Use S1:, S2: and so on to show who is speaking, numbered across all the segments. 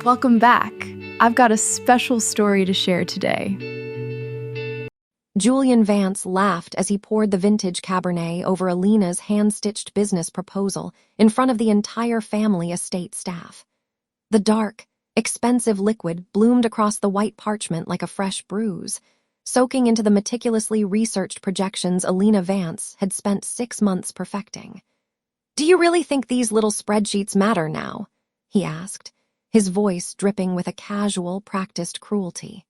S1: Welcome back. I've got a special story to share today.
S2: Julian Vance laughed as he poured the vintage Cabernet over Elena's hand-stitched business proposal in front of the entire family estate staff. The dark, expensive liquid bloomed across the white parchment like a fresh bruise, soaking into the meticulously researched projections Elena Vance had spent 6 months perfecting. "Do you really think these little spreadsheets matter now?" he asked, his voice dripping with a casual, practiced cruelty.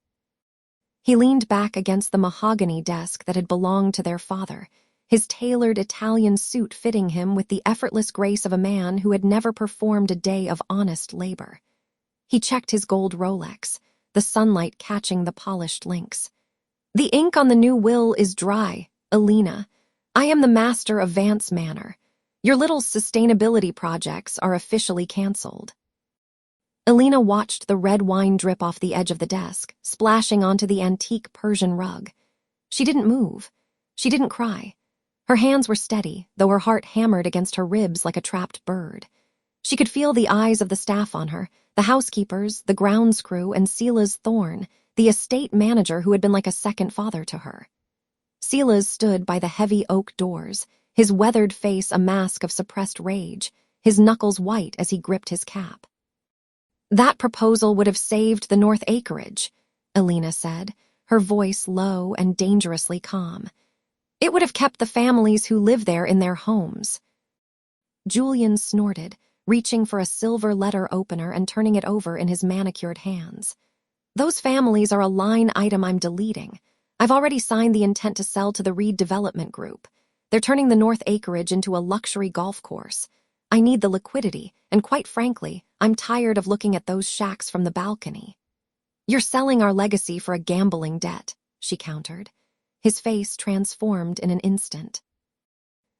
S2: He leaned back against the mahogany desk that had belonged to their father, his tailored Italian suit fitting him with the effortless grace of a man who had never performed a day of honest labor. He checked his gold Rolex, the sunlight catching the polished links. "The ink on the new will is dry, Elena. I am the master of Vance Manor. Your little sustainability projects are officially canceled." Elena watched the red wine drip off the edge of the desk, splashing onto the antique Persian rug. She didn't move. She didn't cry. Her hands were steady, though her heart hammered against her ribs like a trapped bird. She could feel the eyes of the staff on her, the housekeepers, the grounds crew, and Silas Thorne, the estate manager who had been like a second father to her. Silas stood by the heavy oak doors, his weathered face a mask of suppressed rage, his knuckles white as he gripped his cap. "That proposal would have saved the North Acreage," Elena said, her voice low and dangerously calm. "It would have kept the families who live there in their homes." Julian snorted, reaching for a silver letter opener and turning it over in his manicured hands. "Those families are a line item I'm deleting. I've already signed the intent to sell to the Reed Development Group. They're turning the North Acreage into a luxury golf course. I need the liquidity, and quite frankly, I'm tired of looking at those shacks from the balcony." "You're selling our legacy for a gambling debt," she countered. His face transformed in an instant.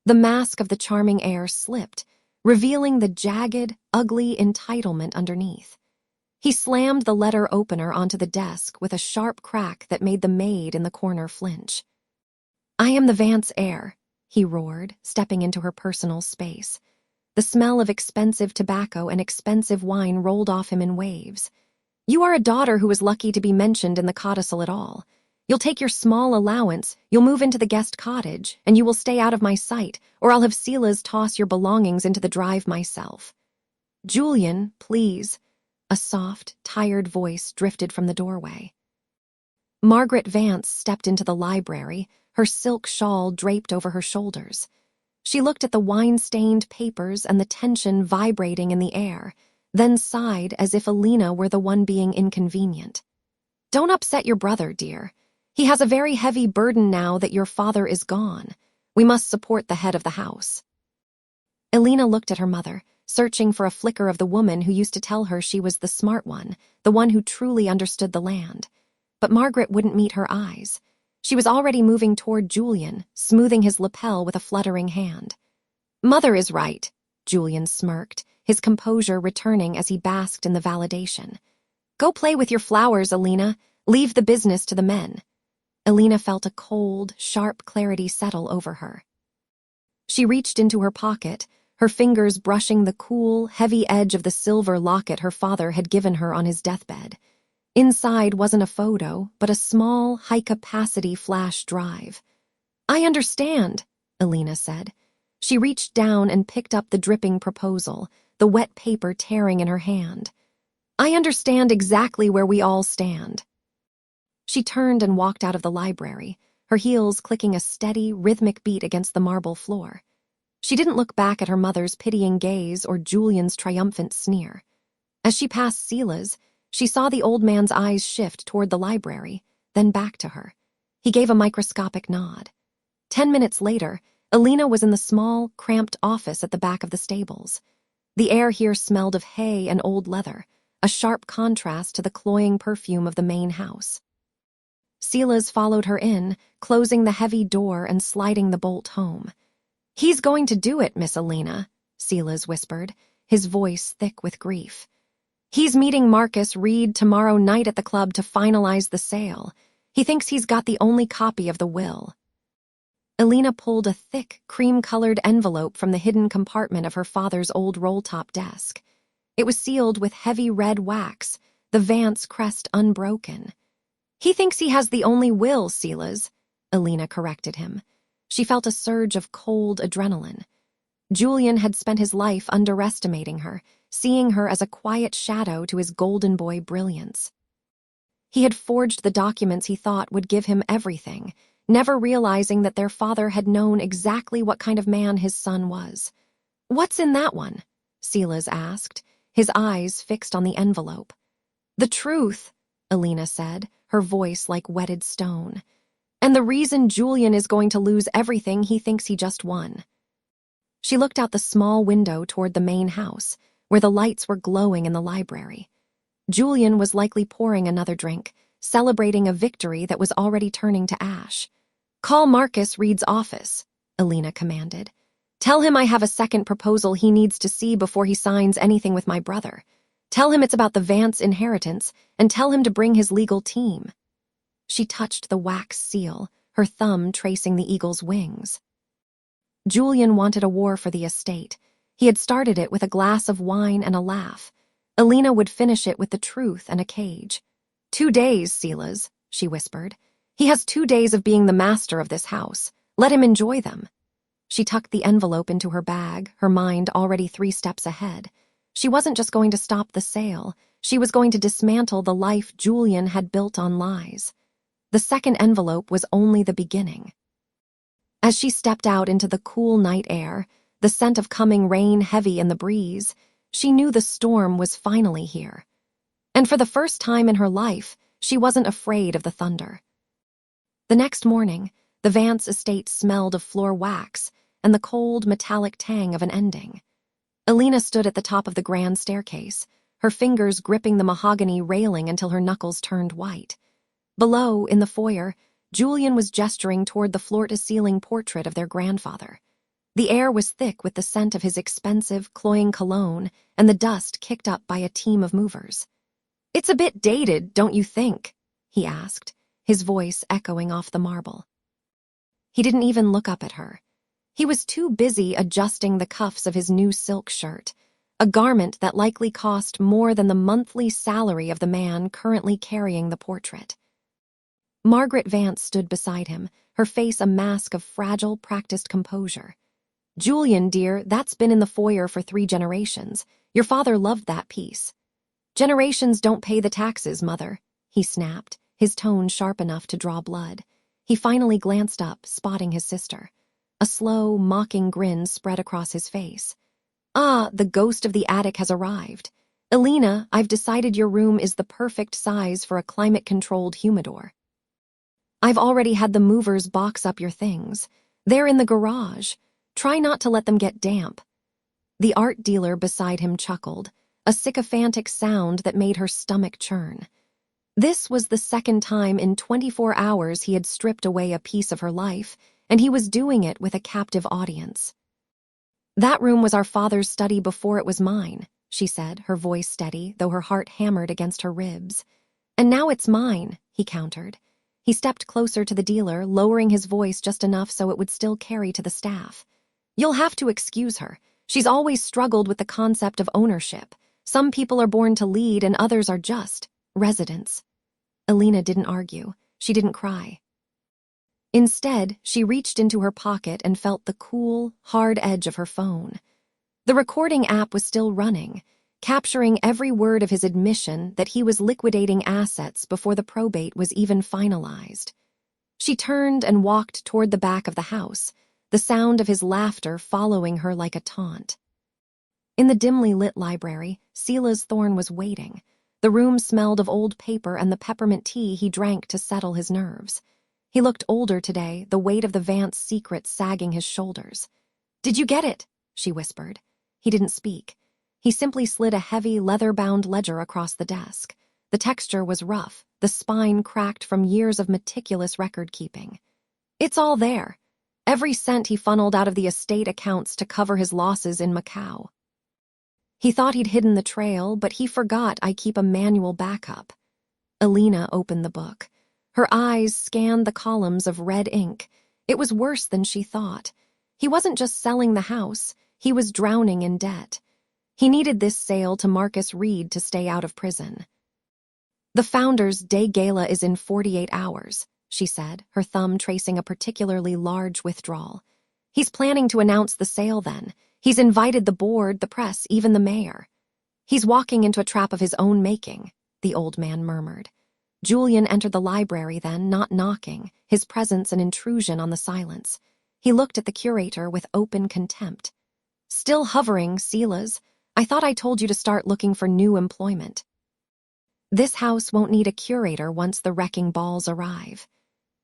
S2: The mask of the charming heir slipped, revealing the jagged, ugly entitlement underneath. He slammed the letter opener onto the desk with a sharp crack that made the maid in the corner flinch. "I am the Vance heir," he roared, stepping into her personal space. The smell of expensive tobacco and expensive wine rolled off him in waves. "You are a daughter who was lucky to be mentioned in the codicil at all. You'll take your small allowance, you'll move into the guest cottage, and you will stay out of my sight, or I'll have Silas toss your belongings into the drive myself." "Julian, please," a soft, tired voice drifted from the doorway. Margaret Vance stepped into the library, her silk shawl draped over her shoulders. She looked at the wine-stained papers and the tension vibrating in the air, then sighed as if Elena were the one being inconvenient. "Don't upset your brother, dear. He has a very heavy burden now that your father is gone. We must support the head of the house." Elena looked at her mother, searching for a flicker of the woman who used to tell her she was the smart one, the one who truly understood the land. But Margaret wouldn't meet her eyes. She was already moving toward Julian, smoothing his lapel with a fluttering hand. "Mother is right," Julian smirked, his composure returning as he basked in the validation. "Go play with your flowers, Elena. Leave the business to the men." Elena felt a cold, sharp clarity settle over her. She reached into her pocket, her fingers brushing the cool, heavy edge of the silver locket her father had given her on his deathbed. Inside wasn't a photo, but a small, high-capacity flash drive. "I understand," Elena said. She reached down and picked up the dripping proposal, the wet paper tearing in her hand. "I understand exactly where we all stand." She turned and walked out of the library, her heels clicking a steady, rhythmic beat against the marble floor. She didn't look back at her mother's pitying gaze or Julian's triumphant sneer. As she passed Silas, she saw the old man's eyes shift toward the library, then back to her. He gave a microscopic nod. 10 minutes later, Elena was in the small, cramped office at the back of the stables. The air here smelled of hay and old leather, a sharp contrast to the cloying perfume of the main house. Silas followed her in, closing the heavy door and sliding the bolt home. "He's going to do it, Miss Elena," Silas whispered, his voice thick with grief. "He's meeting Marcus Reed tomorrow night at the club to finalize the sale. He thinks he's got the only copy of the will." Elena pulled a thick, cream-colored envelope from the hidden compartment of her father's old roll-top desk. It was sealed with heavy red wax, the Vance crest unbroken. "He thinks he has the only will, Silas," Elena corrected him. She felt a surge of cold adrenaline. Julian had spent his life underestimating her, seeing her as a quiet shadow to his golden boy brilliance. He had forged the documents he thought would give him everything, never realizing that their father had known exactly what kind of man his son was. "What's in that one?" Silas asked, his eyes fixed on the envelope. "The truth," Elena said, her voice like wetted stone. "And the reason Julian is going to lose everything he thinks he just won." She looked out the small window toward the main house, where the lights were glowing in the library. Julian was likely pouring another drink, celebrating a victory that was already turning to ash. "Call Marcus Reed's office," Elena commanded. "Tell him I have a second proposal he needs to see before he signs anything with my brother. Tell him it's about the Vance inheritance, and tell him to bring his legal team." She touched the wax seal, her thumb tracing the eagle's wings. Julian wanted a war for the estate. He had started it with a glass of wine and a laugh. Elena would finish it with the truth and a cage. "2 days, Silas," she whispered. "He has 2 days of being the master of this house. Let him enjoy them." She tucked the envelope into her bag, her mind already 3 steps ahead. She wasn't just going to stop the sale. She was going to dismantle the life Julian had built on lies. The second envelope was only the beginning. As she stepped out into the cool night air, the scent of coming rain heavy in the breeze, she knew the storm was finally here. And for the first time in her life, she wasn't afraid of the thunder. The next morning, the Vance estate smelled of floor wax and the cold, metallic tang of an ending. Elena stood at the top of the grand staircase, her fingers gripping the mahogany railing until her knuckles turned white. Below, in the foyer, Julian was gesturing toward the floor-to-ceiling portrait of their grandfather. The air was thick with the scent of his expensive, cloying cologne and the dust kicked up by a team of movers. "It's a bit dated, don't you think?" he asked, his voice echoing off the marble. He didn't even look up at her. He was too busy adjusting the cuffs of his new silk shirt, a garment that likely cost more than the monthly salary of the man currently carrying the portrait. Margaret Vance stood beside him, her face a mask of fragile, practiced composure. "Julian, dear, that's been in the foyer for 3 generations. Your father loved that piece." "Generations don't pay the taxes, Mother," he snapped, his tone sharp enough to draw blood. He finally glanced up, spotting his sister. A slow, mocking grin spread across his face. "Ah, the ghost of the attic has arrived. Elena, I've decided your room is the perfect size for a climate-controlled humidor. I've already had the movers box up your things. They're in the garage. Try not to let them get damp." The art dealer beside him chuckled, a sycophantic sound that made her stomach churn. This was the second time in 24 hours he had stripped away a piece of her life, and he was doing it with a captive audience. "That room was our father's study before it was mine," she said, her voice steady, though her heart hammered against her ribs. "And now it's mine," he countered. He stepped closer to the dealer, lowering his voice just enough so it would still carry to the staff. "You'll have to excuse her. She's always struggled with the concept of ownership. Some people are born to lead and others are just residents." Elena didn't argue. She didn't cry. Instead, she reached into her pocket and felt the cool, hard edge of her phone. The recording app was still running, capturing every word of his admission that he was liquidating assets before the probate was even finalized. She turned and walked toward the back of the house, the sound of his laughter following her like a taunt. In the dimly lit library, Silas Thorne was waiting. The room smelled of old paper and the peppermint tea he drank to settle his nerves. He looked older today, the weight of the Vance secret sagging his shoulders. "Did you get it?" she whispered. He didn't speak. He simply slid a heavy, leather-bound ledger across the desk. The texture was rough, the spine cracked from years of meticulous record-keeping. "It's all there. Every cent he funneled out of the estate accounts to cover his losses in Macau. He thought he'd hidden the trail, but he forgot I keep a manual backup." Elena opened the book. Her eyes scanned the columns of red ink, It was worse than she thought. He wasn't just selling the house, he was drowning in debt. He needed this sale to Marcus Reed to stay out of prison. "The Founders' Day Gala is in 48 hours, she said, her thumb tracing a particularly large withdrawal. "He's planning to announce the sale then. He's invited the board, the press, even the mayor." "He's walking into a trap of his own making," the old man murmured. Julian entered the library then, not knocking, his presence an intrusion on the silence. He looked at the curator with open contempt. "Still hovering, Silas. I thought I told you to start looking for new employment." "This house won't need a curator once the wrecking balls arrive."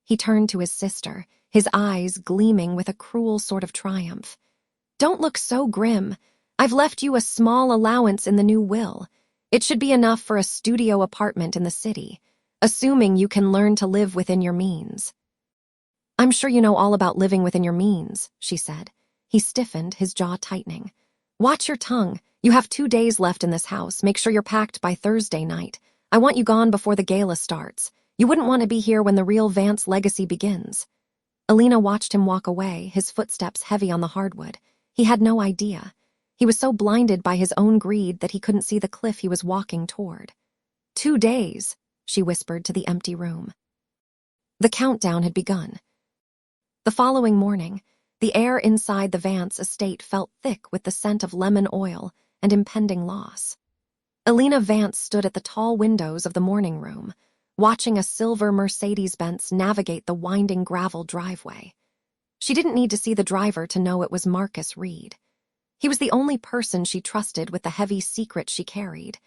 S2: He turned to his sister, his eyes gleaming with a cruel sort of triumph. "Don't look so grim. I've left you a small allowance in the new will. It should be enough for a studio apartment in the city, assuming you can learn to live within your means." "I'm sure you know all about living within your means," she said. He stiffened, his jaw tightening. "Watch your tongue. You have 2 days left in this house. Make sure you're packed by Thursday night. I want you gone before the gala starts. You wouldn't want to be here when the real Vance legacy begins." Elena watched him walk away, his footsteps heavy on the hardwood. He had no idea. He was so blinded by his own greed that he couldn't see the cliff he was walking toward. 2 days, she whispered to the empty room. The countdown had begun. The following morning, the air inside the Vance estate felt thick with the scent of lemon oil and impending loss. Elena Vance stood at the tall windows of the morning room, watching a silver Mercedes-Benz navigate the winding gravel driveway. She didn't need to see the driver to know it was Marcus Reed. He was the only person she trusted with the heavy secret she carried,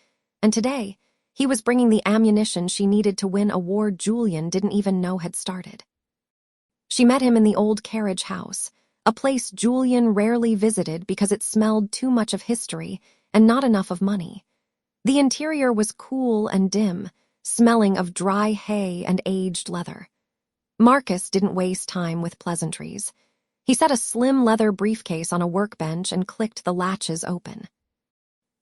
S2: and today, he was bringing the ammunition she needed to win a war Julian didn't even know had started. She met him in the old carriage house, a place Julian rarely visited because it smelled too much of history and not enough of money. The interior was cool and dim, smelling of dry hay and aged leather. Marcus didn't waste time with pleasantries. He set a slim leather briefcase on a workbench and clicked the latches open.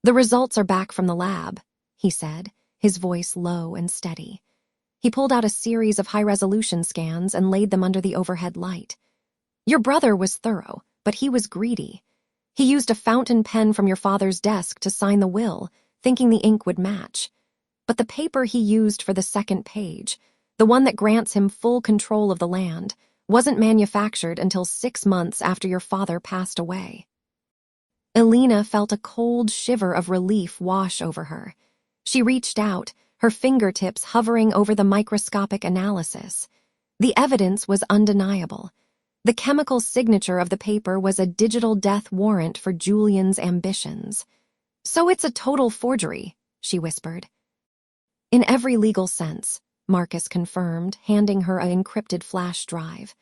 S2: "The results are back from the lab," he said, his voice low and steady. He pulled out a series of high-resolution scans and laid them under the overhead light. "Your brother was thorough, but he was greedy. He used a fountain pen from your father's desk to sign the will, thinking the ink would match. But the paper he used for the second page, the one that grants him full control of the land, wasn't manufactured until 6 months after your father passed away." Elena felt a cold shiver of relief wash over her. She reached out, her fingertips hovering over the microscopic analysis. The evidence was undeniable. The chemical signature of the paper was a digital death warrant for Julian's ambitions. "So it's a total forgery," she whispered. "In every legal sense," Marcus confirmed, handing her an encrypted flash drive.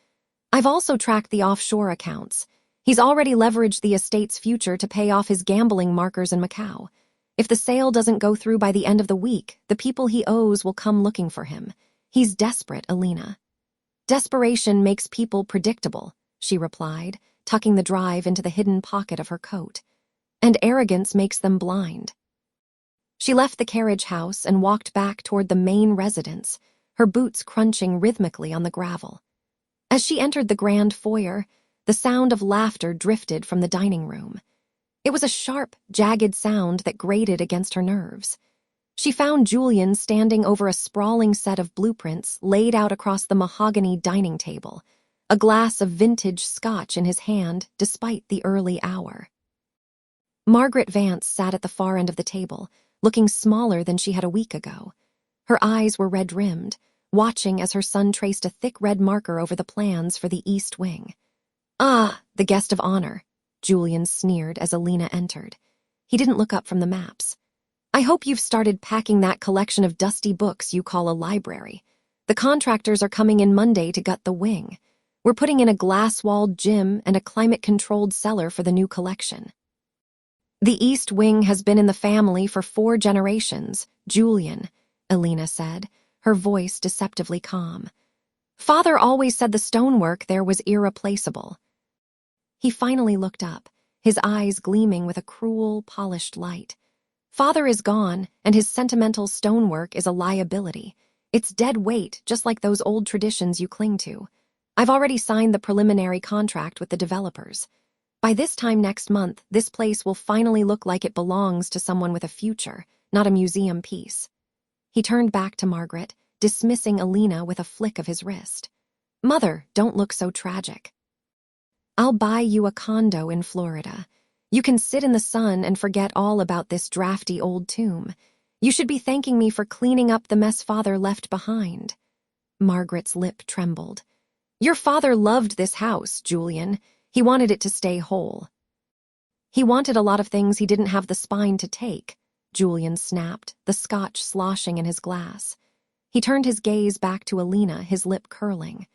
S2: "I've also tracked the offshore accounts. He's already leveraged the estate's future to pay off his gambling markers in Macau. If the sale doesn't go through by the end of the week, the people he owes will come looking for him. He's desperate, Elena." "Desperation makes people predictable," she replied, tucking the drive into the hidden pocket of her coat. "And arrogance makes them blind." She left the carriage house and walked back toward the main residence, her boots crunching rhythmically on the gravel. As she entered the grand foyer, the sound of laughter drifted from the dining room. It was a sharp, jagged sound that grated against her nerves. She found Julian standing over a sprawling set of blueprints laid out across the mahogany dining table, a glass of vintage scotch in his hand despite the early hour. Margaret Vance sat at the far end of the table, looking smaller than she had a week ago. Her eyes were red-rimmed, watching as her son traced a thick red marker over the plans for the East Wing. "Ah, the guest of honor," Julian sneered as Elena entered. He didn't look up from the maps. "I hope you've started packing that collection of dusty books you call a library. The contractors are coming in Monday to gut the wing. We're putting in a glass-walled gym and a climate-controlled cellar for the new collection." "The East Wing has been in the family for 4 generations, Julian," Elena said, her voice deceptively calm. "Father always said the stonework there was irreplaceable." He finally looked up, his eyes gleaming with a cruel, polished light. "Father is gone, and his sentimental stonework is a liability. It's dead weight, just like those old traditions you cling to. I've already signed the preliminary contract with the developers. By this time next month, this place will finally look like it belongs to someone with a future, not a museum piece. He turned back to Margaret, dismissing Elena with a flick of his wrist. Mother, don't look so tragic. I'll buy you a condo in Florida. You can sit in the sun and forget all about this drafty old tomb. You should be thanking me for cleaning up the mess Father left behind. Margaret's lip trembled. Your father loved this house, Julian. He wanted it to stay whole. He wanted a lot of things he didn't have the spine to take, Julian snapped, the scotch sloshing in his glass. He turned his gaze back to Elena, his lip curling.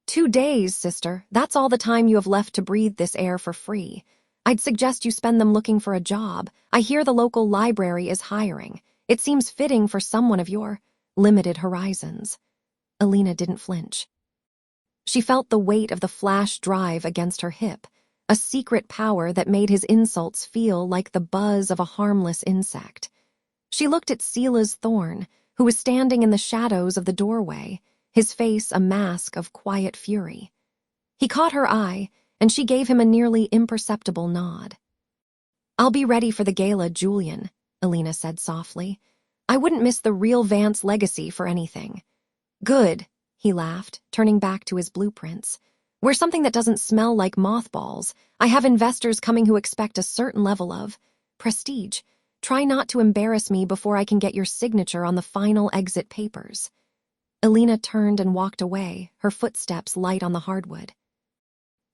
S2: 2 days, sister. That's all the time you have left to breathe this air for free. I'd suggest you spend them looking for a job. I hear the local library is hiring. It seems fitting for someone of your limited horizons. Elena didn't flinch. She felt the weight of the flash drive against her hip, a secret power that made his insults feel like the buzz of a harmless insect. She looked at Silas Thorne, who was standing in the shadows of the doorway, his face a mask of quiet fury. He caught her eye, and she gave him a nearly imperceptible nod. I'll be ready for the gala, Julian, Elena said softly. I wouldn't miss the real Vance legacy for anything. Good, he laughed, turning back to his blueprints. We're something that doesn't smell like mothballs. I have investors coming who expect a certain level of prestige. Try not to embarrass me before I can get your signature on the final exit papers. Elena turned and walked away, her footsteps light on the hardwood.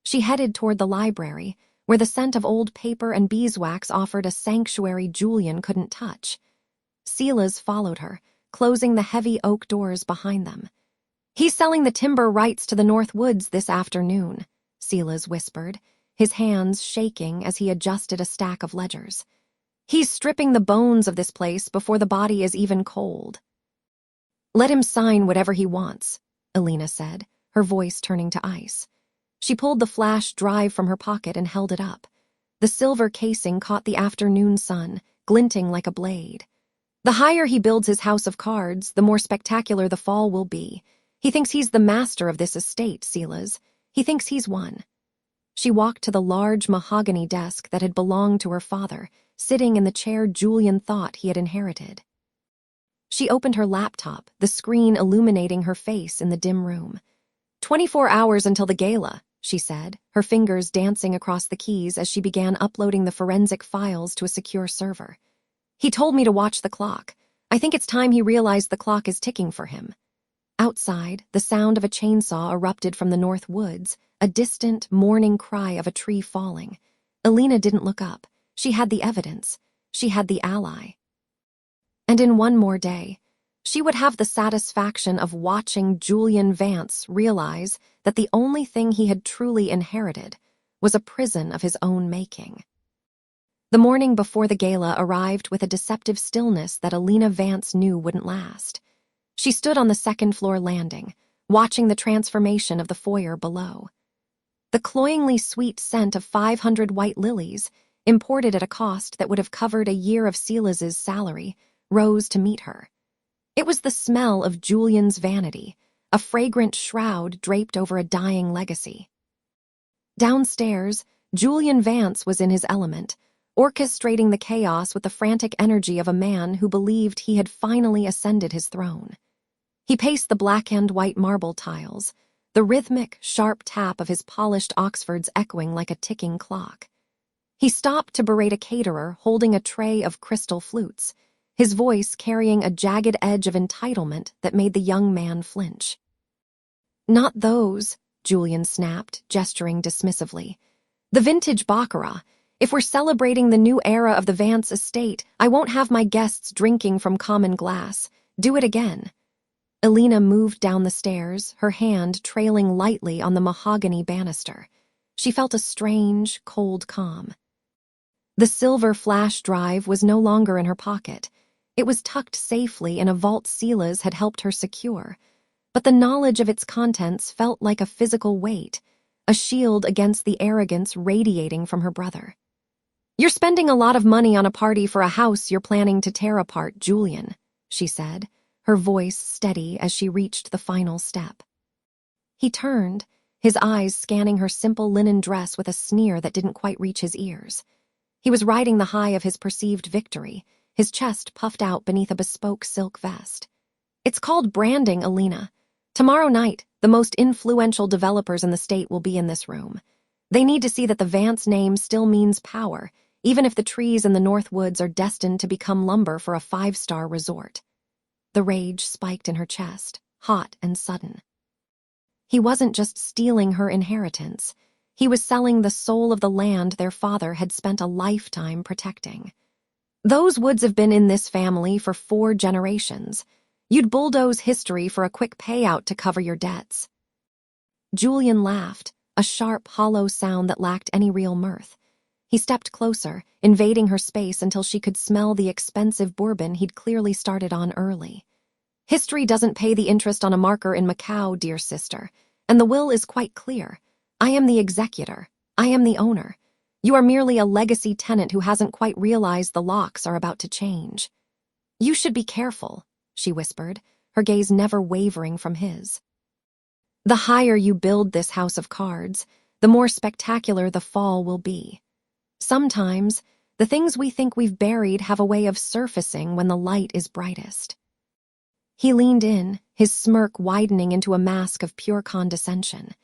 S2: She headed toward the library, where the scent of old paper and beeswax offered a sanctuary Julian couldn't touch. Silas followed her, closing the heavy oak doors behind them. He's selling the timber rights to the North Woods this afternoon, Silas whispered, his hands shaking as he adjusted a stack of ledgers. He's stripping the bones of this place before the body is even cold. Let him sign whatever he wants, Elena said, her voice turning to ice. She pulled the flash drive from her pocket and held it up. The silver casing caught the afternoon sun, glinting like a blade. The higher he builds his house of cards, the more spectacular the fall will be. He thinks he's the master of this estate, Silas. He thinks he's won. She walked to the large mahogany desk that had belonged to her father, sitting in the chair Julian thought he had inherited. She opened her laptop, the screen illuminating her face in the dim room. 24 hours until the gala, she said, her fingers dancing across the keys as she began uploading the forensic files to a secure server. He told me to watch the clock. I think it's time he realized the clock is ticking for him. Outside, the sound of a chainsaw erupted from the North Woods, a distant, mourning cry of a tree falling. Elena didn't look up. She had the evidence. She had the ally. And in one more day, she would have the satisfaction of watching Julian Vance realize that the only thing he had truly inherited was a prison of his own making. The morning before the gala arrived with a deceptive stillness that Elena Vance knew wouldn't last. She stood on the second-floor landing, watching the transformation of the foyer below. The cloyingly sweet scent of 500 white lilies, imported at a cost that would have covered a year of Silas's salary, rose to meet her. It was the smell of Julian's vanity, a fragrant shroud draped over a dying legacy. Downstairs, Julian Vance was in his element, orchestrating the chaos with the frantic energy of a man who believed he had finally ascended his throne. He paced the black-and white marble tiles, the rhythmic, sharp tap of his polished Oxfords echoing like a ticking clock. He stopped to berate a caterer holding a tray of crystal flutes, his voice carrying a jagged edge of entitlement that made the young man flinch. Not those, Julian snapped, gesturing dismissively. The vintage baccarat. If we're celebrating the new era of the Vance estate, I won't have my guests drinking from common glass. Do it again. Elena moved down the stairs, her hand trailing lightly on the mahogany banister. She felt a strange, cold calm. The silver flash drive was no longer in her pocket. It was tucked safely in a vault Silas had helped her secure, but the knowledge of its contents felt like a physical weight, a shield against the arrogance radiating from her brother. You're spending a lot of money on a party for a house you're planning to tear apart, Julian, she said, her voice steady as she reached the final step. He turned, his eyes scanning her simple linen dress with a sneer that didn't quite reach his ears. He was riding the high of his perceived victory, his chest puffed out beneath a bespoke silk vest. "It's called branding, Elena. Tomorrow night, the most influential developers in the state will be in this room. They need to see that the Vance name still means power, even if the trees in the North Woods are destined to become lumber for a 5-star resort." The rage spiked in her chest, hot and sudden. He wasn't just stealing her inheritance. He was selling the soul of the land their father had spent a lifetime protecting. Those woods have been in this family for 4 generations. You'd bulldoze history for a quick payout to cover your debts. Julian laughed, a sharp, hollow sound that lacked any real mirth. He stepped closer, invading her space until she could smell the expensive bourbon he'd clearly started on early. "History doesn't pay the interest on a marker in Macau, dear sister, and the will is quite clear. I am the executor. I am the owner. You are merely a legacy tenant who hasn't quite realized the locks are about to change." "You should be careful," she whispered, her gaze never wavering from his. "The higher you build this house of cards, the more spectacular the fall will be. Sometimes, the things we think we've buried have a way of surfacing when the light is brightest." He leaned in, his smirk widening into a mask of pure condescension.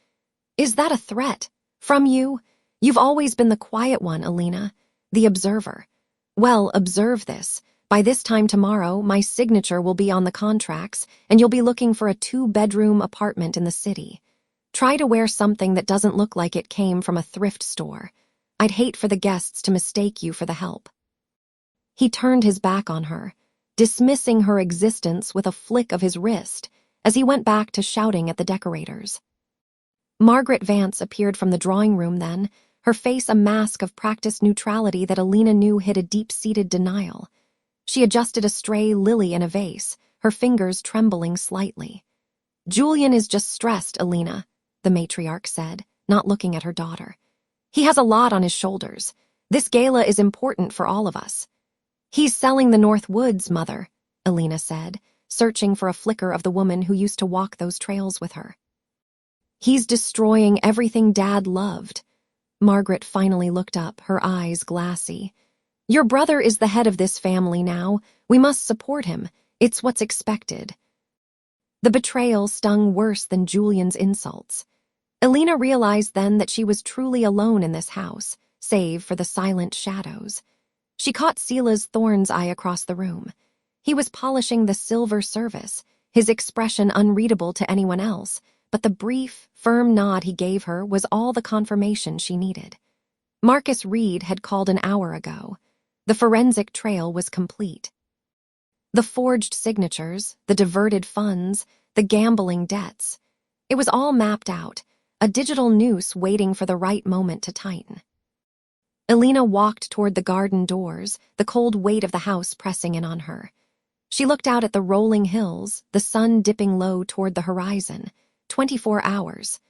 S2: "Is that a threat? From you? You've always been the quiet one, Elena, the observer. Well, observe this. By this time tomorrow, my signature will be on the contracts, and you'll be looking for a 2-bedroom apartment in the city. Try to wear something that doesn't look like it came from a thrift store. I'd hate for the guests to mistake you for the help." He turned his back on her, dismissing her existence with a flick of his wrist as he went back to shouting at the decorators. Margaret Vance appeared from the drawing room then, her face a mask of practiced neutrality that Elena knew hid a deep-seated denial. She adjusted a stray lily in a vase, her fingers trembling slightly. "Julian is just stressed, Elena," the matriarch said, not looking at her daughter. "He has a lot on his shoulders. This gala is important for all of us." "He's selling the North Woods, Mother," Elena said, searching for a flicker of the woman who used to walk those trails with her. "He's destroying everything Dad loved." Margaret finally looked up, her eyes glassy. "Your brother is the head of this family now. We must support him. It's what's expected." The betrayal stung worse than Julian's insults. Elena realized then that she was truly alone in this house, save for the silent shadows. She caught Sila's thorn's eye across the room. He was polishing the silver service, his expression unreadable to anyone else, but the brief, firm nod he gave her was all the confirmation she needed. Marcus Reed had called an hour ago. The forensic trail was complete. The forged signatures, the diverted funds, the gambling debts. It was all mapped out, a digital noose waiting for the right moment to tighten. Elena walked toward the garden doors, the cold weight of the house pressing in on her. She looked out at the rolling hills, the sun dipping low toward the horizon. 24 hours.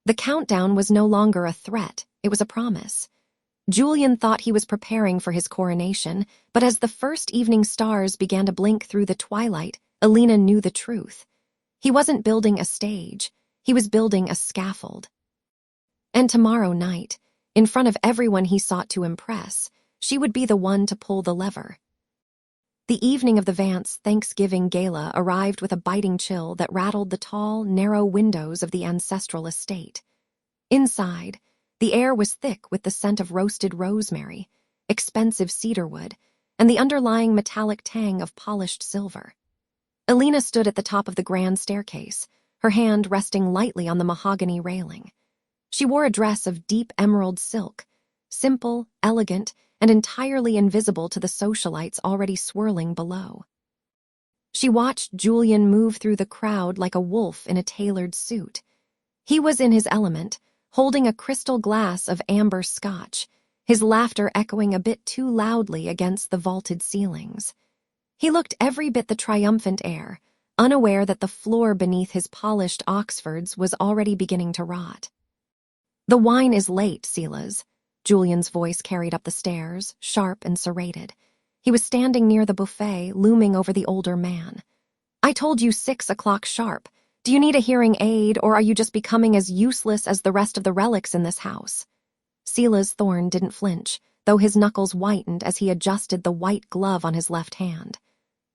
S2: The countdown was no longer a threat, it was a promise. Julian thought he was preparing for his coronation, but as the first evening stars began to blink through the twilight, Elena knew the truth. He wasn't building a stage, he was building a scaffold. And tomorrow night, in front of everyone he sought to impress, she would be the one to pull the lever. The evening of the Vance Thanksgiving Gala arrived with a biting chill that rattled the tall, narrow windows of the ancestral estate. Inside, the air was thick with the scent of roasted rosemary, expensive cedarwood, and the underlying metallic tang of polished silver. Elena stood at the top of the grand staircase, her hand resting lightly on the mahogany railing. She wore a dress of deep emerald silk, simple, elegant, and entirely invisible to the socialites already swirling below. She watched Julian move through the crowd like a wolf in a tailored suit. He was in his element, holding a crystal glass of amber scotch, his laughter echoing a bit too loudly against the vaulted ceilings. He looked every bit the triumphant heir, unaware that the floor beneath his polished Oxfords was already beginning to rot. "The wine is late, Silas." Julian's voice carried up the stairs, sharp and serrated. He was standing near the buffet, looming over the older man. "I told you 6 o'clock sharp. Do you need a hearing aid, or are you just becoming as useless as the rest of the relics in this house? Silas Thorne didn't flinch, though his knuckles whitened as he adjusted the white glove on his left hand.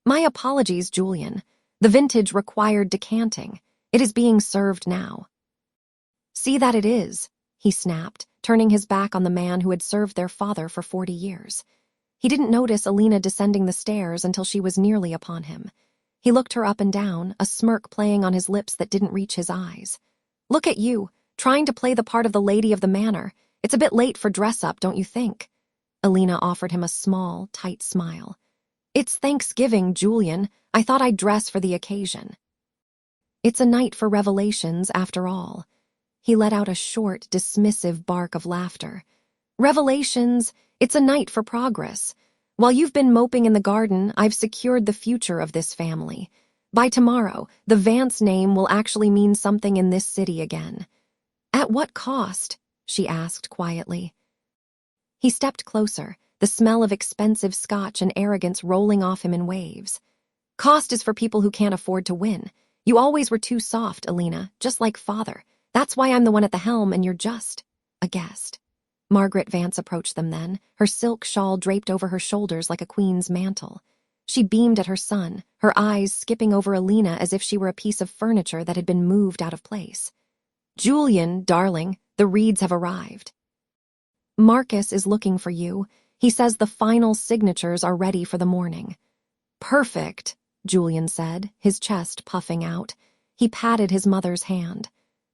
S2: My apologies, Julian. The vintage required decanting. It is being served now. See that it is, he snapped, turning his back on the man who had served their father for 40 years. He didn't notice Elena descending the stairs until she was nearly upon him. He looked her up and down, a smirk playing on his lips that didn't reach his eyes. Look at you, trying to play the part of the lady of the manor. It's a bit late for dress-up, don't you think? Elena offered him a small, tight smile. It's Thanksgiving, Julian. I thought I'd dress for the occasion. It's a night for revelations, after all. He let out a short, dismissive bark of laughter. Revelations, it's a night for progress. While you've been moping in the garden, I've secured the future of this family. By tomorrow, the Vance name will actually mean something in this city again. At what cost? She asked quietly. He stepped closer, the smell of expensive scotch and arrogance rolling off him in waves. Cost is for people who can't afford to win. You always were too soft, Elena, just like father. That's why I'm the one at the helm and you're just a guest. Margaret Vance approached them then, her silk shawl draped over her shoulders like a queen's mantle. She beamed at her son, her eyes skipping over Elena as if she were a piece of furniture that had been moved out of place. Julian, darling, the Reeds have arrived. Marcus is looking for you. He says the final signatures are ready for the morning. Perfect, Julian said, his chest puffing out. He patted his mother's hand.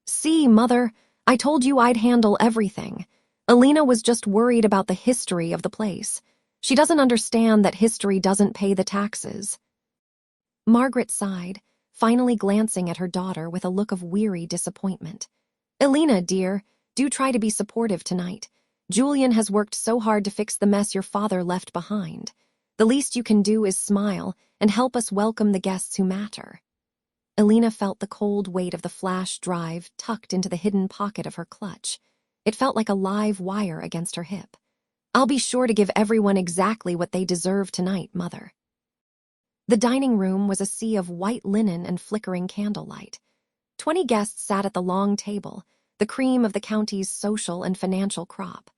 S2: See, Mother, I told you I'd handle everything. Elena was just worried about the history of the place. She doesn't understand that history doesn't pay the taxes. Margaret sighed, finally glancing at her daughter with a look of weary disappointment. Elena, dear, do try to be supportive tonight. Julian has worked so hard to fix the mess your father left behind. The least you can do is smile and help us welcome the guests who matter. Elena felt the cold weight of the flash drive tucked into the hidden pocket of her clutch. It felt like a live wire against her hip. I'll be sure to give everyone exactly what they deserve tonight, Mother. The dining room was a sea of white linen and flickering candlelight. 20 guests sat at the long table, the cream of the county's social and financial crop.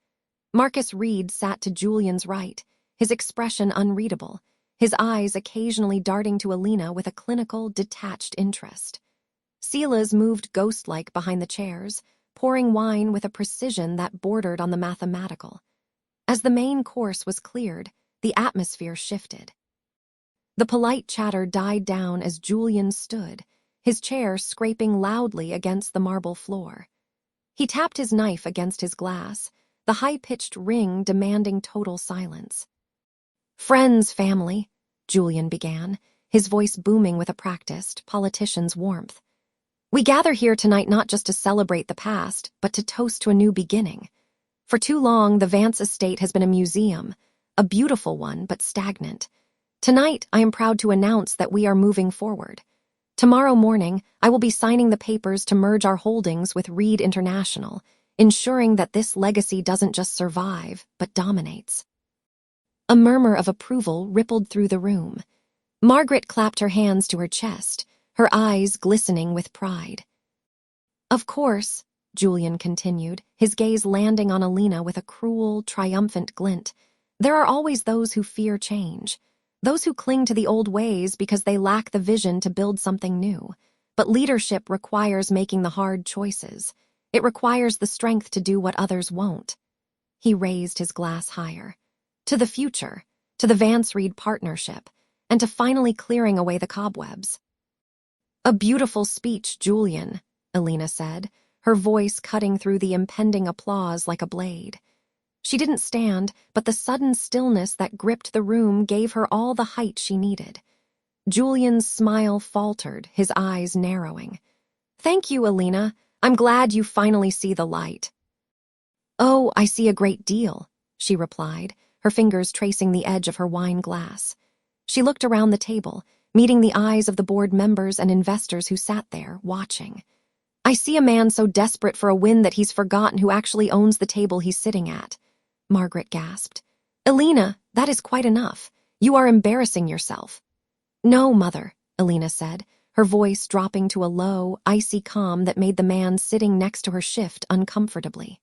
S2: Marcus Reed sat to Julian's right, his expression unreadable, his eyes occasionally darting to Elena with a clinical, detached interest. Silas moved ghost-like behind the chairs, pouring wine with a precision that bordered on the mathematical. As the main course was cleared, the atmosphere shifted. The polite chatter died down as Julian stood, his chair scraping loudly against the marble floor. He tapped his knife against his glass, the high-pitched ring demanding total silence. Friends, family, Julian began, his voice booming with a practiced politician's warmth. We gather here tonight not just to celebrate the past, but to toast to a new beginning. For too long, the Vance estate has been a museum, a beautiful one, but stagnant. Tonight, I am proud to announce that we are moving forward. Tomorrow morning, I will be signing the papers to merge our holdings with Reed International, ensuring that this legacy doesn't just survive, but dominates. A murmur of approval rippled through the room. Margaret clapped her hands to her chest, her eyes glistening with pride. Of course, Julian continued, his gaze landing on Elena with a cruel, triumphant glint, there are always those who fear change, those who cling to the old ways because they lack the vision to build something new. But leadership requires making the hard choices. It requires the strength to do what others won't. He raised his glass higher. To the future, to the Vance-Reed partnership, and to finally clearing away the cobwebs. A beautiful speech, Julian, Elena said, her voice cutting through the impending applause like a blade. She didn't stand, but the sudden stillness that gripped the room gave her all the height she needed. Julian's smile faltered, his eyes narrowing. Thank you, Elena. I'm glad you finally see the light. Oh, I see a great deal, she replied, her fingers tracing the edge of her wine glass. She looked around the table, meeting the eyes of the board members and investors who sat there, watching. I see a man so desperate for a win that he's forgotten who actually owns the table he's sitting at. Margaret gasped. Elena, that is quite enough. You are embarrassing yourself. No, Mother, Elena said, her voice dropping to a low, icy calm that made the man sitting next to her shift uncomfortably.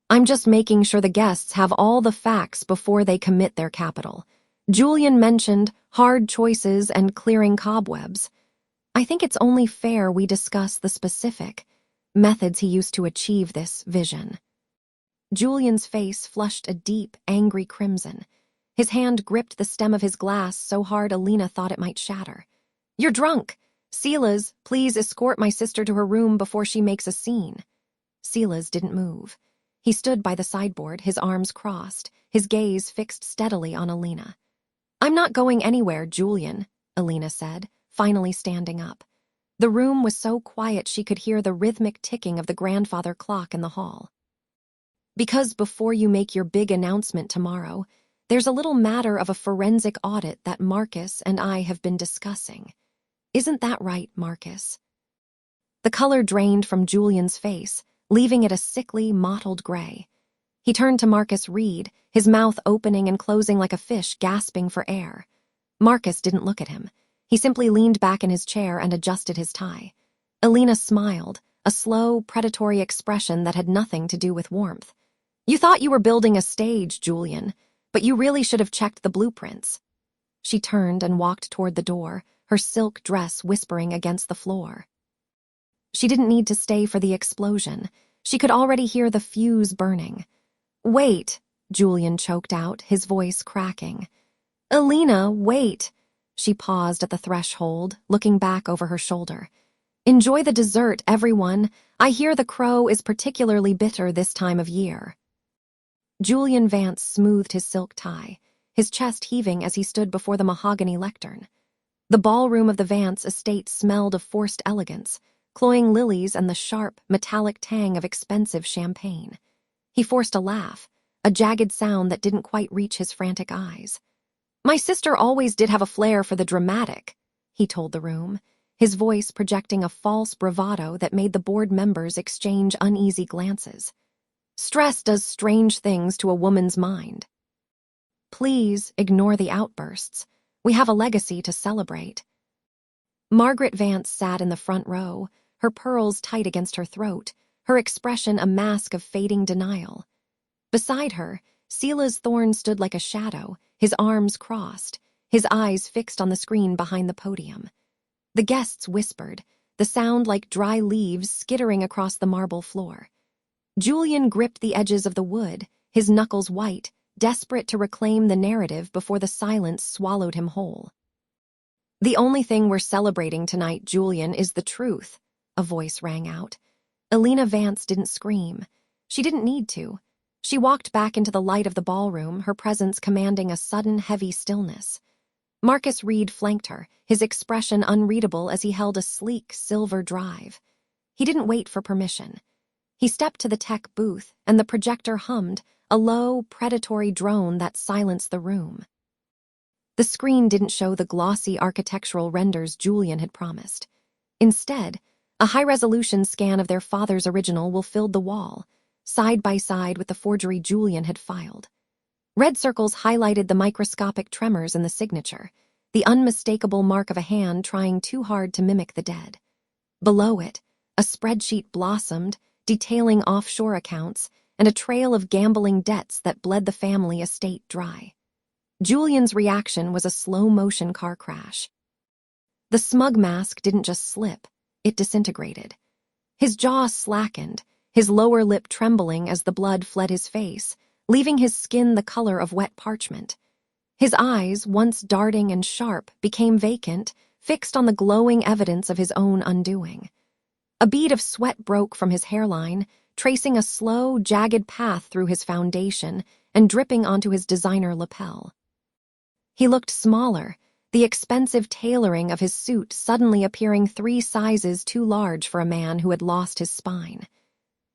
S2: "I'm just making sure the guests have all the facts before they commit their capital. Julian mentioned hard choices and clearing cobwebs. I think it's only fair we discuss the specific methods he used to achieve this vision." Julian's face flushed a deep, angry crimson. His hand gripped the stem of his glass so hard Elena thought it might shatter. "You're drunk! Silas, please escort my sister to her room before she makes a scene." Silas didn't move. He stood by the sideboard, his arms crossed, his gaze fixed steadily on Elena. "I'm not going anywhere, Julian," Elena said, finally standing up. The room was so quiet she could hear the rhythmic ticking of the grandfather clock in the hall. "Because before you make your big announcement tomorrow, there's a little matter of a forensic audit that Marcus and I have been discussing. Isn't that right, Marcus?" The color drained from Julian's face, leaving it a sickly, mottled gray. He turned to Marcus Reed, his mouth opening and closing like a fish gasping for air. Marcus didn't look at him. He simply leaned back in his chair and adjusted his tie. Elena smiled, a slow, predatory expression that had nothing to do with warmth. "You thought you were building a stage, Julian, but you really should have checked the blueprints." She turned and walked toward the door, her silk dress whispering against the floor. She didn't need to stay for the explosion. She could already hear the fuse burning. "Wait," Julian choked out, his voice cracking. "Elena, wait." She paused at the threshold, looking back over her shoulder. "Enjoy the dessert, everyone. I hear the crow is particularly bitter this time of year." Julian Vance smoothed his silk tie, his chest heaving as he stood before the mahogany lectern. The ballroom of the Vance estate smelled of forced elegance, cloying lilies and the sharp, metallic tang of expensive champagne. He forced a laugh, a jagged sound that didn't quite reach his frantic eyes. "My sister always did have a flair for the dramatic," he told the room, his voice projecting a false bravado that made the board members exchange uneasy glances. "Stress does strange things to a woman's mind. Please ignore the outbursts. We have a legacy to celebrate." Margaret Vance sat in the front row, her pearls tight against her throat, her expression a mask of fading denial. Beside her, Silas Thorne stood like a shadow, his arms crossed, his eyes fixed on the screen behind the podium. The guests whispered, the sound like dry leaves skittering across the marble floor. Julian gripped the edges of the wood, his knuckles white, desperate to reclaim the narrative before the silence swallowed him whole. "The only thing we're celebrating tonight, Julian, is the truth," a voice rang out. Elena Vance didn't scream. She didn't need to. She walked back into the light of the ballroom, her presence commanding a sudden, heavy stillness. Marcus Reed flanked her, his expression unreadable as he held a sleek, silver drive. He didn't wait for permission. He stepped to the tech booth, and the projector hummed, a low, predatory drone that silenced the room. The screen didn't show the glossy architectural renders Julian had promised. Instead, a high-resolution scan of their father's original will fill the wall, side by side with the forgery Julian had filed. Red circles highlighted the microscopic tremors in the signature, the unmistakable mark of a hand trying too hard to mimic the dead. Below it, a spreadsheet blossomed, detailing offshore accounts and a trail of gambling debts that bled the family estate dry. Julian's reaction was a slow-motion car crash. The smug mask didn't just slip, it disintegrated. His jaw slackened, his lower lip trembling as the blood fled his face, leaving his skin the color of wet parchment. His eyes, once darting and sharp, became vacant, fixed on the glowing evidence of his own undoing. A bead of sweat broke from his hairline, tracing a slow, jagged path through his foundation and dripping onto his designer lapel. He looked smaller, the expensive tailoring of his suit suddenly appearing 3 sizes too large for a man who had lost his spine.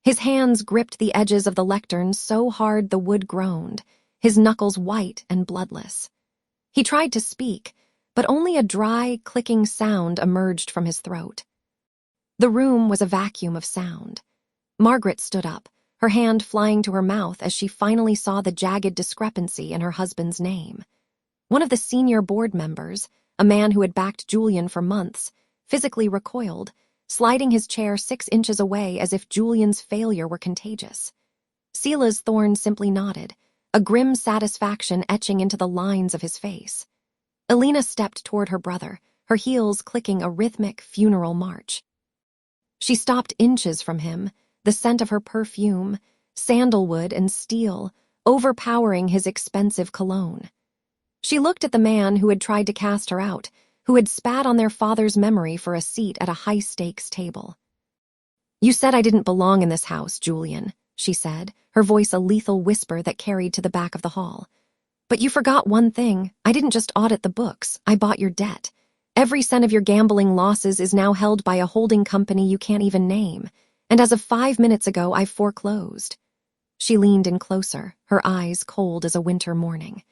S2: His hands gripped the edges of the lectern so hard the wood groaned, his knuckles white and bloodless. He tried to speak, but only a dry, clicking sound emerged from his throat. The room was a vacuum of sound. Margaret stood up, her hand flying to her mouth as she finally saw the jagged discrepancy in her husband's name. One of the senior board members, a man who had backed Julian for months, physically recoiled, sliding his chair 6 inches away as if Julian's failure were contagious. Sela's Thorn simply nodded, a grim satisfaction etching into the lines of his face. Elena stepped toward her brother, her heels clicking a rhythmic funeral march. She stopped inches from him, the scent of her perfume, sandalwood and steel, overpowering his expensive cologne. She looked at the man who had tried to cast her out, who had spat on their father's memory for a seat at a high-stakes table. "You said I didn't belong in this house, Julian," she said, her voice a lethal whisper that carried to the back of the hall. "But you forgot one thing. I didn't just audit the books, I bought your debt. Every cent of your gambling losses is now held by a holding company you can't even name, and as of 5 minutes ago, I've foreclosed." She leaned in closer, her eyes cold as a winter morning.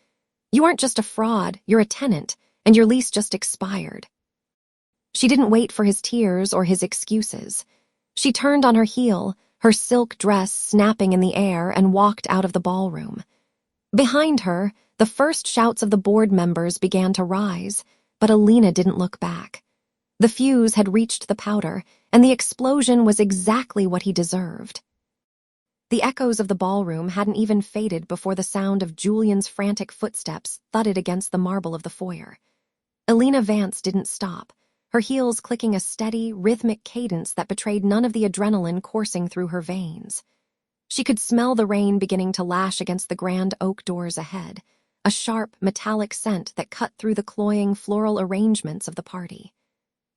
S2: "You aren't just a fraud, you're a tenant, and your lease just expired." She didn't wait for his tears or his excuses. She turned on her heel, her silk dress snapping in the air, and walked out of the ballroom. Behind her, the first shouts of the board members began to rise, but Elena didn't look back. The fuse had reached the powder, and the explosion was exactly what he deserved. The echoes of the ballroom hadn't even faded before the sound of Julian's frantic footsteps thudded against the marble of the foyer. Elena Vance didn't stop, her heels clicking a steady, rhythmic cadence that betrayed none of the adrenaline coursing through her veins. She could smell the rain beginning to lash against the grand oak doors ahead, a sharp, metallic scent that cut through the cloying floral arrangements of the party.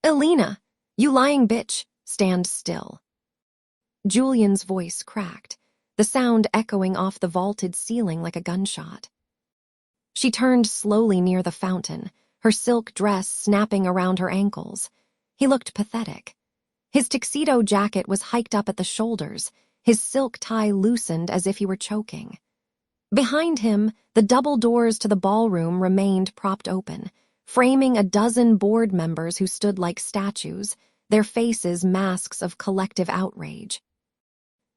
S2: "Elena, you lying bitch, stand still." Julian's voice cracked, the sound echoing off the vaulted ceiling like a gunshot. She turned slowly near the fountain, her silk dress snapping around her ankles. He looked pathetic. His tuxedo jacket was hiked up at the shoulders, his silk tie loosened as if he were choking. Behind him, the double doors to the ballroom remained propped open, framing a dozen board members who stood like statues, their faces masks of collective outrage.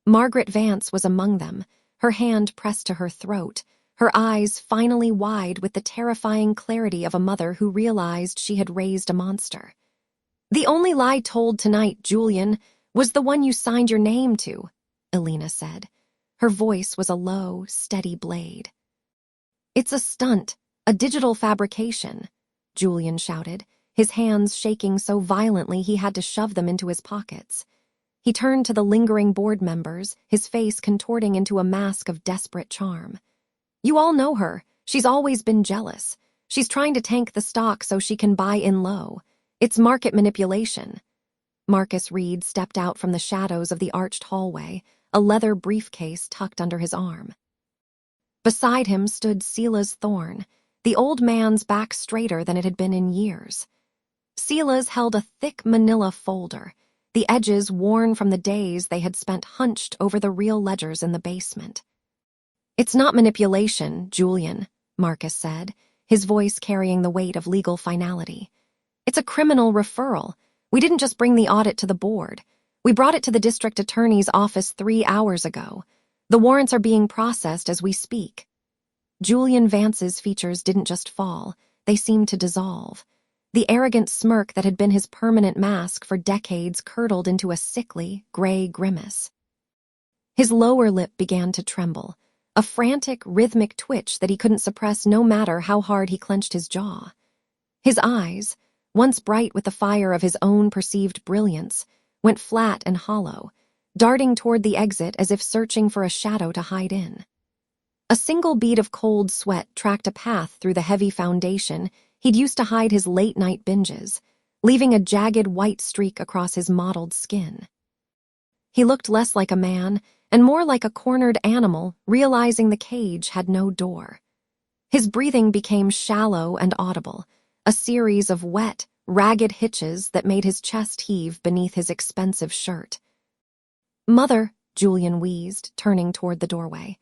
S2: Margaret Vance was among them, her hand pressed to her throat, her eyes finally wide with the terrifying clarity of a mother who realized she had raised a monster. "The only lie told tonight, Julian, was the one you signed your name to," Elena said. Her voice was a low, steady blade. "It's a stunt, a digital fabrication," Julian shouted, his hands shaking so violently he had to shove them into his pockets. He turned to the lingering board members, his face contorting into a mask of desperate charm. "You all know her. She's always been jealous. She's trying to tank the stock so she can buy in low. It's market manipulation." Marcus Reed stepped out from the shadows of the arched hallway, a leather briefcase tucked under his arm. Beside him stood Sela's Thorn, the old man's back straighter than it had been in years. Sela's held a thick manila folder, the edges worn from the days they had spent hunched over the real ledgers in the basement. "It's not manipulation, Julian," Marcus said, his voice carrying the weight of legal finality. "It's a criminal referral. We didn't just bring the audit to the board. We brought it to the district attorney's office 3 hours ago. The warrants are being processed as we speak." Julian Vance's features didn't just fall, they seemed to dissolve. The arrogant smirk that had been his permanent mask for decades curdled into a sickly, gray grimace. His lower lip began to tremble, a frantic, rhythmic twitch that he couldn't suppress no matter how hard he clenched his jaw. His eyes, once bright with the fire of his own perceived brilliance, went flat and hollow, darting toward the exit as if searching for a shadow to hide in. A single bead of cold sweat tracked a path through the heavy foundation he'd used to hide his late-night binges, leaving a jagged white streak across his mottled skin. He looked less like a man and more like a cornered animal, realizing the cage had no door. His breathing became shallow and audible, a series of wet, ragged hitches that made his chest heave beneath his expensive shirt. "Mother," Julian wheezed, turning toward the doorway.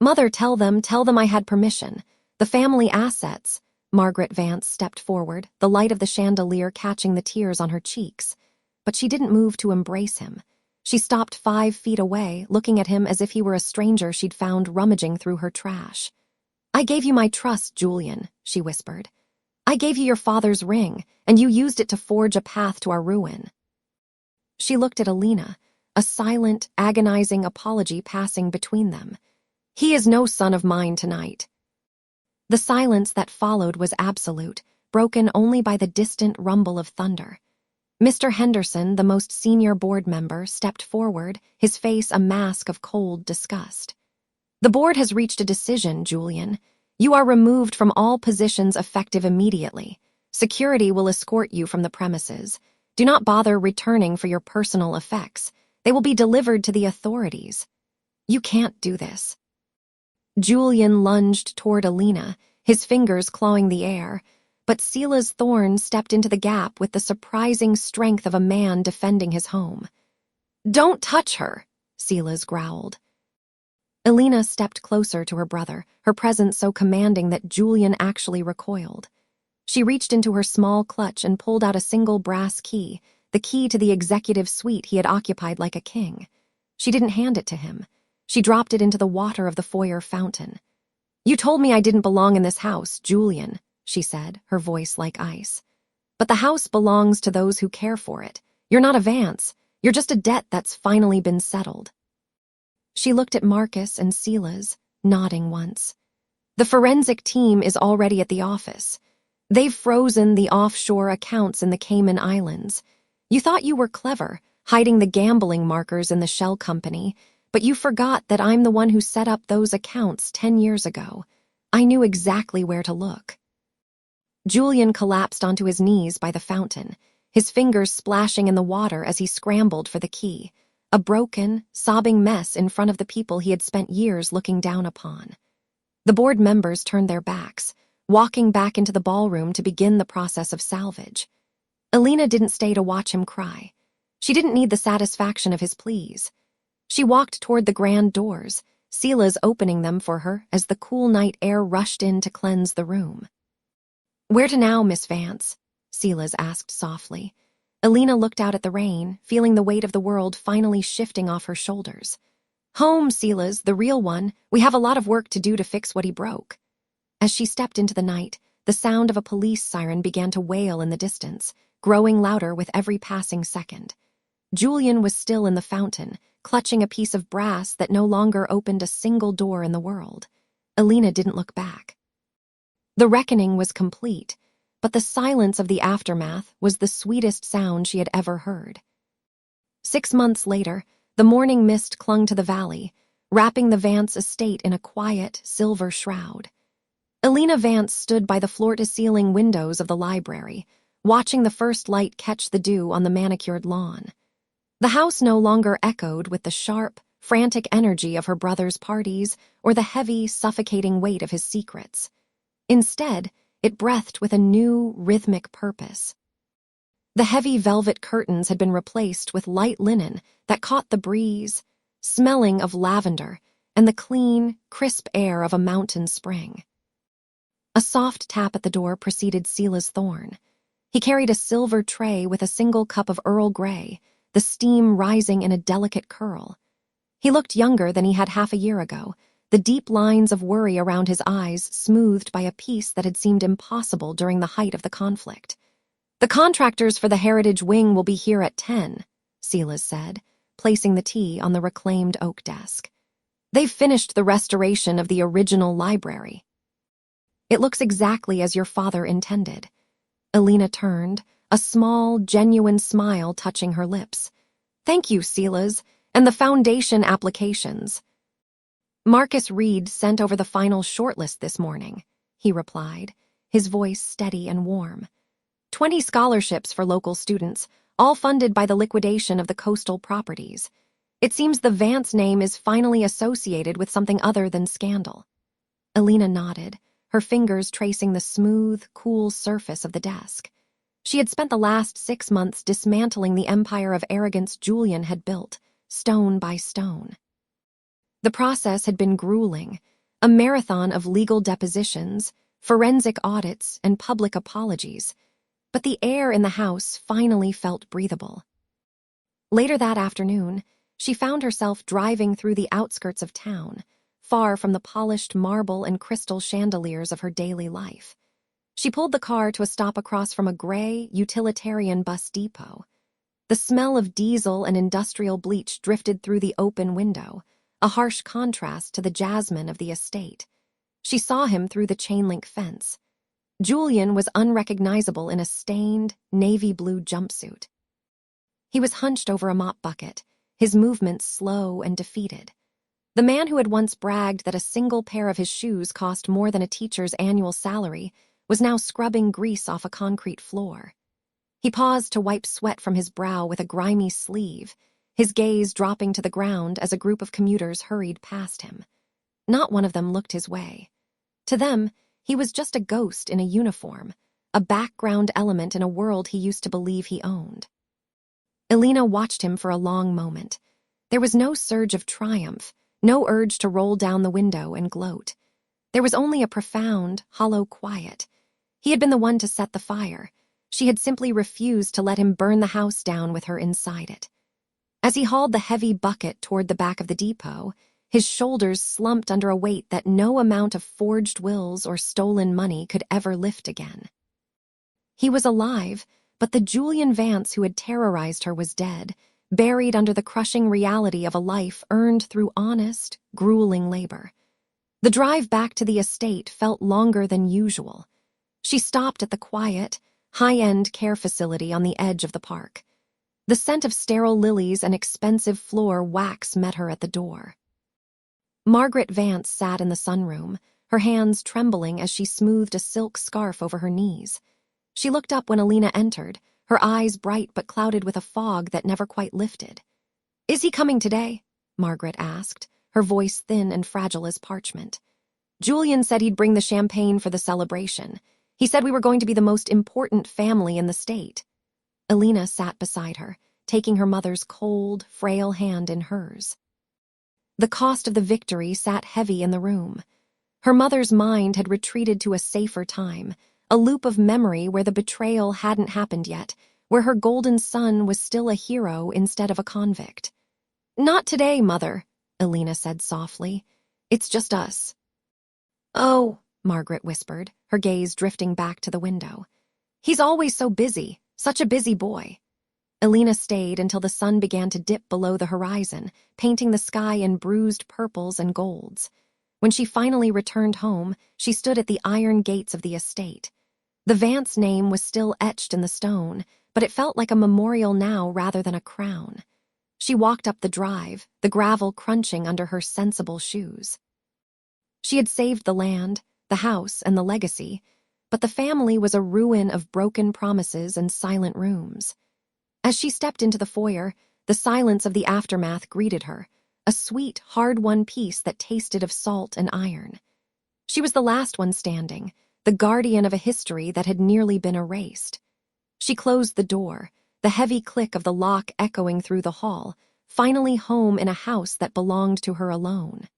S2: "Mother, tell them I had permission. The family assets." Margaret Vance stepped forward, the light of the chandelier catching the tears on her cheeks. But she didn't move to embrace him. She stopped 5 feet away, looking at him as if he were a stranger she'd found rummaging through her trash. "I gave you my trust, Julian," she whispered. I gave you your father's ring, and you used it to forge a path to our ruin." She looked at Elena, a silent, agonizing apology passing between them. "He is no son of mine tonight." The silence that followed was absolute, broken only by the distant rumble of thunder. Mr. Henderson, the most senior board member, stepped forward, his face a mask of cold disgust. "The board has reached a decision, Julian. You are removed from all positions effective immediately. Security will escort you from the premises. Do not bother returning for your personal effects. They will be delivered to the authorities." "You can't do this." Julian lunged toward Elena, his fingers clawing the air, but Sela's thorn stepped into the gap with the surprising strength of a man defending his home. "Don't touch her," Sela's growled. Elena stepped closer to her brother, her presence so commanding that Julian actually recoiled. She reached into her small clutch and pulled out a single brass key, the key to the executive suite he had occupied like a king. She didn't hand it to him. She dropped it into the water of the foyer fountain. "You told me I didn't belong in this house, Julian," she said, her voice like ice. "But the house belongs to those who care for it. You're not a Vance. You're just a debt that's finally been settled." She looked at Marcus and Silas, nodding once. "The forensic team is already at the office. They've frozen the offshore accounts in the Cayman Islands. You thought you were clever, hiding the gambling markers in the shell company, but you forgot that I'm the one who set up those accounts 10 years ago. I knew exactly where to look." Julian collapsed onto his knees by the fountain, his fingers splashing in the water as he scrambled for the key, a broken, sobbing mess in front of the people he had spent years looking down upon. The board members turned their backs, walking back into the ballroom to begin the process of salvage. Elena didn't stay to watch him cry. She didn't need the satisfaction of his pleas. She walked toward the grand doors, Sela's opening them for her as the cool night air rushed in to cleanse the room. "Where to now, Miss Vance?" Sela's asked softly. Elena looked out at the rain, feeling the weight of the world finally shifting off her shoulders. "Home, Sela's, the real one. We have a lot of work to do to fix what he broke." As she stepped into the night, the sound of a police siren began to wail in the distance, growing louder with every passing second. Julian was still in the fountain, clutching a piece of brass that no longer opened a single door in the world. Elena didn't look back. The reckoning was complete, but the silence of the aftermath was the sweetest sound she had ever heard. 6 months later, the morning mist clung to the valley, wrapping the Vance estate in a quiet, silver shroud. Elena Vance stood by the floor-to-ceiling windows of the library, watching the first light catch the dew on the manicured lawn. The house no longer echoed with the sharp, frantic energy of her brother's parties or the heavy, suffocating weight of his secrets. Instead, it breathed with a new, rhythmic purpose. The heavy velvet curtains had been replaced with light linen that caught the breeze, smelling of lavender and the clean, crisp air of a mountain spring. A soft tap at the door preceded Sela's thorn. He carried a silver tray with a single cup of Earl Grey, the steam rising in a delicate curl. He looked younger than he had half a year ago, the deep lines of worry around his eyes smoothed by a peace that had seemed impossible during the height of the conflict. "The contractors for the Heritage Wing will be here at 10, Silas said, placing the tea on the reclaimed oak desk. "They've finished the restoration of the original library." "It looks exactly as your father intended." Elena turned, a small, genuine smile touching her lips. "Thank you, Silas, and the foundation applications." "Marcus Reed sent over the final shortlist this morning," he replied, his voice steady and warm. 20 scholarships for local students, all funded by the liquidation of the coastal properties. It seems the Vance name is finally associated with something other than scandal." Elena nodded, her fingers tracing the smooth, cool surface of the desk. She had spent the last 6 months dismantling the empire of arrogance Julian had built, stone by stone. The process had been grueling, a marathon of legal depositions, forensic audits, and public apologies, but the air in the house finally felt breathable. Later that afternoon, she found herself driving through the outskirts of town, far from the polished marble and crystal chandeliers of her daily life. She pulled the car to a stop across from a gray, utilitarian bus depot. The smell of diesel and industrial bleach drifted through the open window, a harsh contrast to the jasmine of the estate. She saw him through the chain-link fence. Julian was unrecognizable in a stained, navy blue jumpsuit. He was hunched over a mop bucket, his movements slow and defeated. The man who had once bragged that a single pair of his shoes cost more than a teacher's annual salary was now scrubbing grease off a concrete floor. He paused to wipe sweat from his brow with a grimy sleeve, his gaze dropping to the ground as a group of commuters hurried past him. Not one of them looked his way. To them, he was just a ghost in a uniform, a background element in a world he used to believe he owned. Elena watched him for a long moment. There was no surge of triumph, no urge to roll down the window and gloat. There was only a profound, hollow quiet. He had been the one to set the fire. She had simply refused to let him burn the house down with her inside it. As he hauled the heavy bucket toward the back of the depot, his shoulders slumped under a weight that no amount of forged wills or stolen money could ever lift again. He was alive, but the Julian Vance who had terrorized her was dead, buried under the crushing reality of a life earned through honest, grueling labor. The drive back to the estate felt longer than usual. She stopped at the quiet, high-end care facility on the edge of the park. The scent of sterile lilies and expensive floor wax met her at the door. Margaret Vance sat in the sunroom, her hands trembling as she smoothed a silk scarf over her knees. She looked up when Elena entered, her eyes bright but clouded with a fog that never quite lifted. "Is he coming today?" Margaret asked, her voice thin and fragile as parchment. "Julian said he'd bring the champagne for the celebration. He said we were going to be the most important family in the state." Elena sat beside her, taking her mother's cold, frail hand in hers. The cost of the victory sat heavy in the room. Her mother's mind had retreated to a safer time, a loop of memory where the betrayal hadn't happened yet, where her golden son was still a hero instead of a convict. "Not today, Mother," Elena said softly. "It's just us." "Oh," Margaret whispered, her gaze drifting back to the window. "He's always so busy, such a busy boy." Elena stayed until the sun began to dip below the horizon, painting the sky in bruised purples and golds. When she finally returned home, she stood at the iron gates of the estate. The Vance name was still etched in the stone, but it felt like a memorial now rather than a crown. She walked up the drive, the gravel crunching under her sensible shoes. She had saved the land, the house, and the legacy, but the family was a ruin of broken promises and silent rooms. As she stepped into the foyer, the silence of the aftermath greeted her, a sweet, hard-won peace that tasted of salt and iron. She was the last one standing, the guardian of a history that had nearly been erased. She closed the door, the heavy click of the lock echoing through the hall, finally home in a house that belonged to her alone.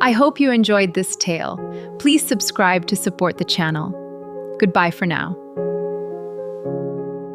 S1: I hope you enjoyed this tale. Please subscribe to support the channel. Goodbye for now.